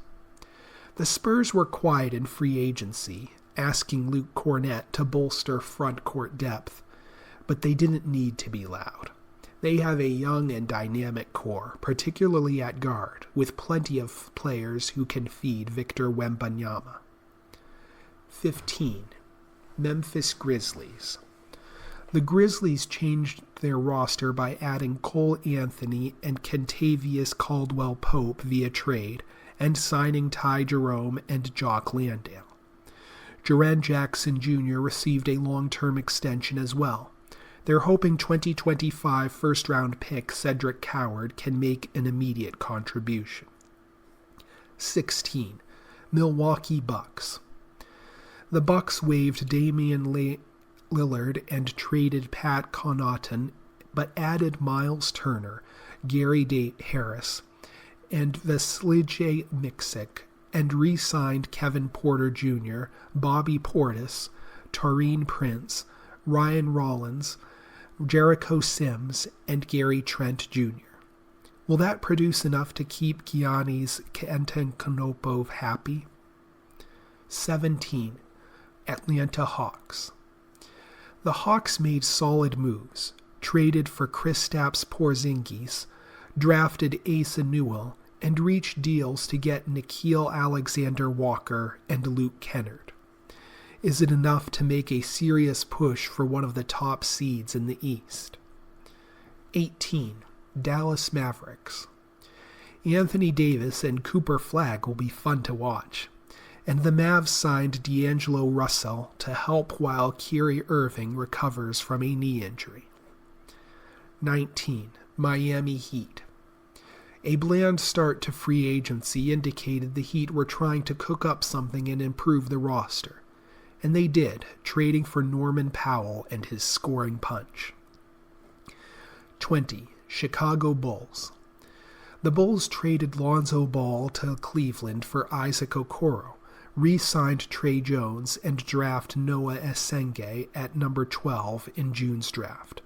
S1: The Spurs were quiet in free agency, asking Luke Cornett to bolster front court depth, but they didn't need to be loud. They have a young and dynamic core, particularly at guard, with plenty of players who can feed Victor Wembanyama. 15. Memphis Grizzlies. The Grizzlies changed their roster by adding Cole Anthony and Kentavious Caldwell-Pope via trade, and signing Ty Jerome and Jock Landale. Jaren Jackson Jr. received a long-term extension as well. They're hoping 2025 first-round pick Cedric Coward can make an immediate contribution. 16. Milwaukee Bucks. The Bucks waived Damian Lillard and traded Pat Connaughton, but added Miles Turner, Gary Harris, and Vasilije Micic, and re-signed Kevin Porter Jr., Bobby Portis, Taurean Prince, Ryan Rollins, Jericho Sims, and Gary Trent Jr. Will that produce enough to keep Giannis Antetokounmpo happy? 17. Atlanta Hawks. The Hawks made solid moves, traded for Kristaps Porzingis, drafted Asa Newell, and reached deals to get Nickeil Alexander-Walker and Luke Kennard. Is it enough to make a serious push for one of the top seeds in the East? 18. Dallas Mavericks. Anthony Davis and Cooper Flagg will be fun to watch, and the Mavs signed D'Angelo Russell to help while Kyrie Irving recovers from a knee injury. 19. Miami Heat. A bland start to free agency indicated the Heat were trying to cook up something and improve the roster, and they did, trading for Norman Powell and his scoring punch. 20. Chicago Bulls. The Bulls traded Lonzo Ball to Cleveland for Isaac Okoro, re-signed Trey Jones, and draft Noah Essenge at number 12 in June's draft.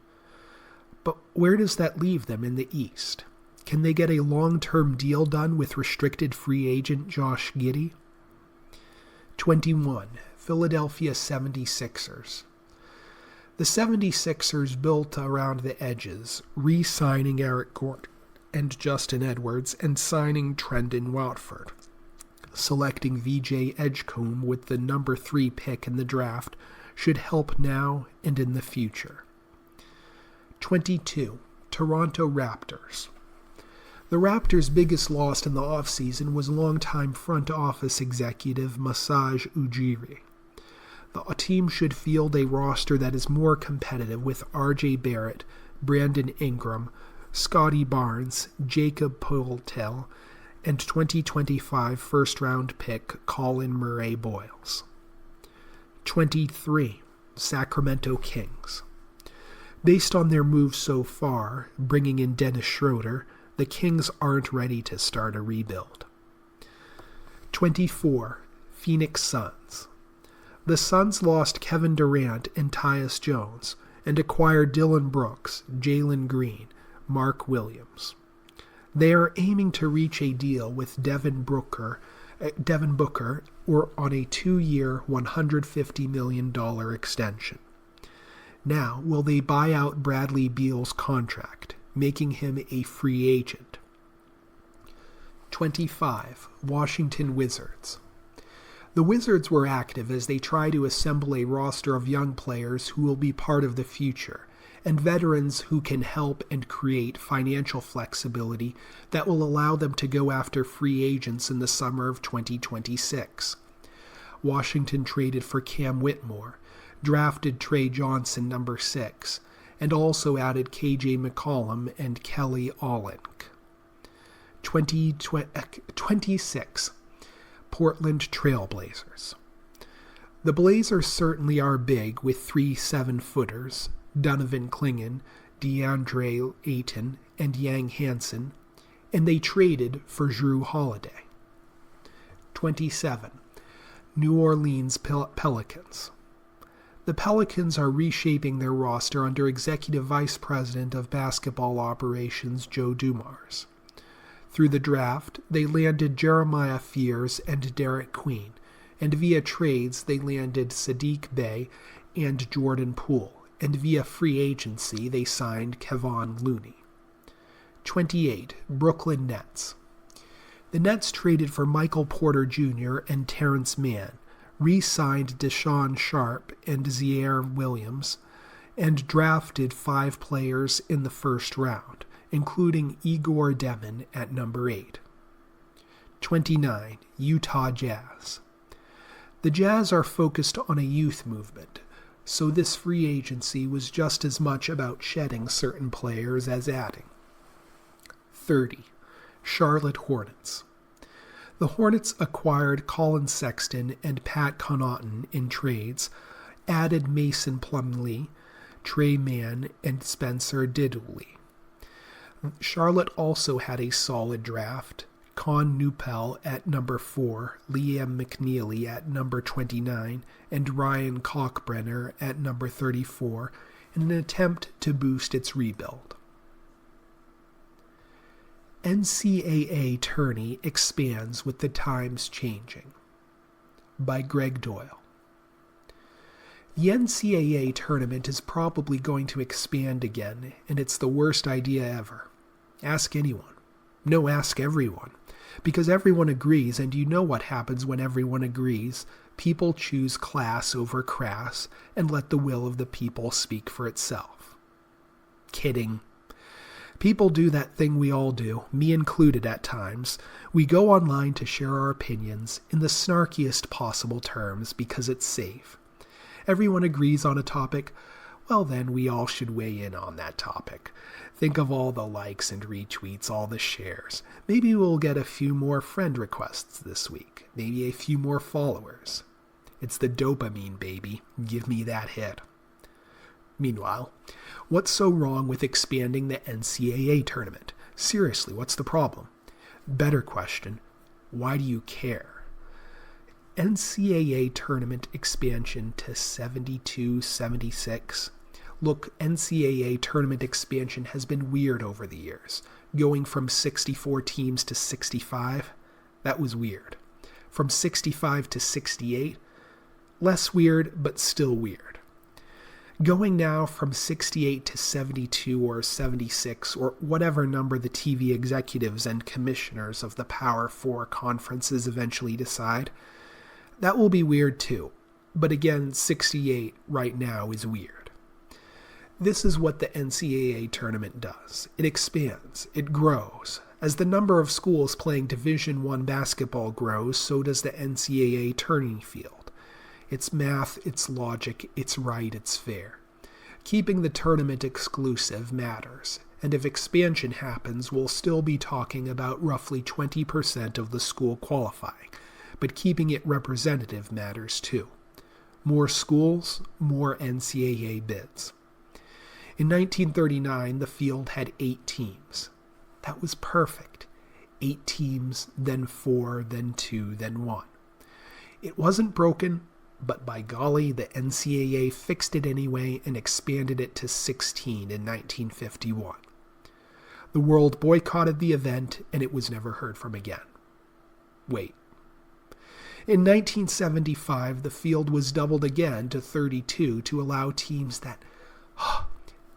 S1: But where does that leave them in the East? Can they get a long-term deal done with restricted free agent Josh Giddey? 21. Philadelphia 76ers. The 76ers built around the edges, re-signing Eric Gordon and Justin Edwards and signing Trendon Watford. Selecting VJ Edgecombe with the number 3 pick in the draft should help now and in the future. 22. Toronto Raptors. The Raptors' biggest loss in the offseason was longtime front office executive Masaj Ujiri. The team should field a roster that is more competitive with R.J. Barrett, Brandon Ingram, Scotty Barnes, Jacob Poeltl, and 2025 first-round pick Colin Murray-Boyles. 23. Sacramento Kings. Based on their moves so far, bringing in Dennis Schroeder, the Kings aren't ready to start a rebuild. 24. Phoenix Suns. The Suns lost Kevin Durant and Tyus Jones and acquired Dillon Brooks, Jalen Green, Mark Williams. They are aiming to reach a deal with Devin Booker or on a 2-year, $150 million extension. Now, will they buy out Bradley Beal's contract, making him a free agent? 25. Washington Wizards. The Wizards were active as they try to assemble a roster of young players who will be part of the future, and veterans who can help and create financial flexibility that will allow them to go after free agents in the summer of 2026. Washington traded for Cam Whitmore, drafted Trey Johnson number 6, and also added KJ McCollum and Kelly Olynyk. 26. Portland Trailblazers. The Blazers certainly are big with 3 7-footers, Donovan Clingan, DeAndre Ayton, and Yang Hansen, and they traded for Jrue Holiday. 27. New Orleans Pelicans. The Pelicans are reshaping their roster under Executive Vice President of Basketball Operations Joe Dumars. Through the draft, they landed Jeremiah Fears and Derek Queen, and via trades they landed Sadiq Bey and Jordan Poole, and via free agency they signed Kevon Looney. 28. Brooklyn Nets. The Nets traded for Michael Porter Jr. and Terrence Mann, re-signed Deshaun Sharp and Zaire Williams, and drafted 5 players in the first round, including Igor Demon at number 8. 29. Utah Jazz. The Jazz are focused on a youth movement, so this free agency was just as much about shedding certain players as adding. 30. Charlotte Hornets. The Hornets acquired Colin Sexton and Pat Connaughton in trades, added Mason Plumlee, Trey Mann, and Spencer Dinwiddie. Charlotte also had a solid draft, Con Newpell at number 4, Liam McNeely at number 29, and Ryan Kalkbrenner at number 34, in an attempt to boost its rebuild. NCAA tourney expands with the times changing. By Greg Doyle. The NCAA tournament is probably going to expand again, and it's the worst idea ever. Ask anyone. No, ask everyone. Because everyone agrees, and you know what happens when everyone agrees. People choose class over crass and let the will of the people speak for itself. Kidding. People do that thing we all do, me included at times. We go online to share our opinions in the snarkiest possible terms because it's safe. Everyone agrees on a topic, well then we all should weigh in on that topic. Think of all the likes and retweets, all the shares. Maybe we'll get a few more friend requests this week. Maybe a few more followers. It's the dopamine, baby. Give me that hit. Meanwhile, what's so wrong with expanding the NCAA tournament? Seriously, what's the problem? Better question, why do you care? NCAA tournament expansion to 72, 76. Look, NCAA tournament expansion has been weird over the years. Going from 64 teams to 65, that was weird. From 65 to 68, less weird, but still weird. Going now from 68 to 72 or 76 or whatever number the TV executives and commissioners of the Power 4 conferences eventually decide, that will be weird too. But again, 68 right now is weird. This is what the NCAA tournament does. It expands. It grows. As the number of schools playing Division I basketball grows, so does the NCAA tourney field. It's math, it's logic, it's right, it's fair. Keeping the tournament exclusive matters, and if expansion happens, we'll still be talking about roughly 20% of the school qualifying, but keeping it representative matters too. More schools, more NCAA bids. In 1939, the field had 8 teams. That was perfect. 8 teams, then 4, then 2, then 1. It wasn't broken, but by golly, the NCAA fixed it anyway and expanded it to 16 in 1951. The world boycotted the event, and it was never heard from again. Wait. In 1975, the field was doubled again to 32 to allow teams that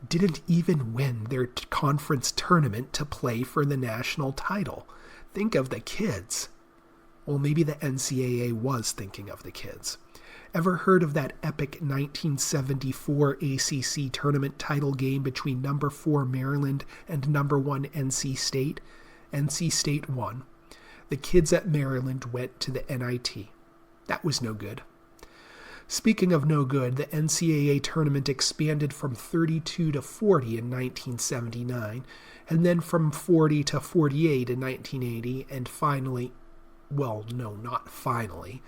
S1: didn't even win their conference tournament to play for the national title. Think of the kids. Well, maybe the NCAA was thinking of the kids. Ever heard of that epic 1974 ACC tournament title game between number 4 Maryland and number 1 NC State? NC State won. The kids at Maryland went to the NIT. That was no good. Speaking of no good, the NCAA tournament expanded from 32 to 40 in 1979, and then from 40 to 48 in 1980, and finally, well, no, not finally,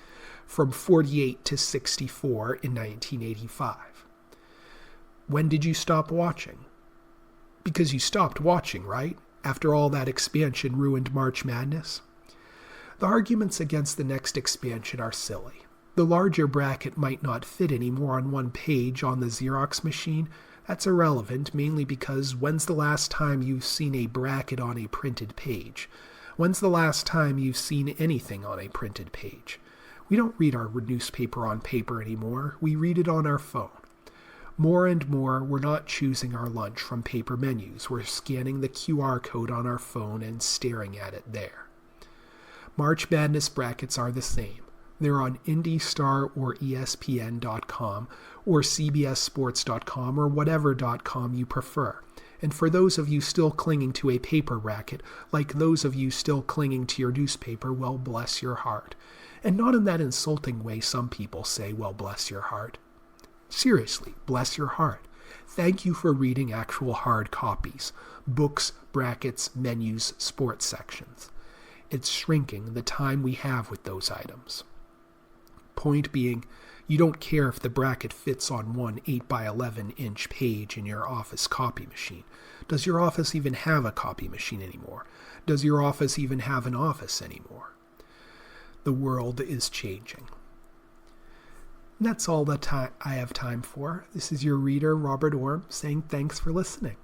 S1: from 48 to 64 in 1985. When did you stop watching? Because you stopped watching, right? After all that expansion ruined March Madness? The arguments against the next expansion are silly. The larger bracket might not fit anymore on one page on the Xerox machine. That's irrelevant, mainly because when's the last time you've seen a bracket on a printed page? When's the last time you've seen anything on a printed page? We don't read our newspaper on paper anymore. We read it on our phone. More and more, we're not choosing our lunch from paper menus. We're scanning the QR code on our phone and staring at it there. March Madness brackets are the same. They're on IndyStar or ESPN.com or CBSSports.com or whatever.com you prefer. And for those of you still clinging to a paper bracket, like those of you still clinging to your newspaper, well, bless your heart. And not in that insulting way some people say, well, bless your heart. Seriously, bless your heart. Thank you for reading actual hard copies, books, brackets, menus, sports sections. It's shrinking the time we have with those items. Point being, you don't care if the bracket fits on one 8x11-inch page in your office copy machine. Does your office even have a copy machine anymore? Does your office even have an office anymore? The world is changing. And that's all that I have time for. This is your reader, Robert Orm, saying thanks for listening.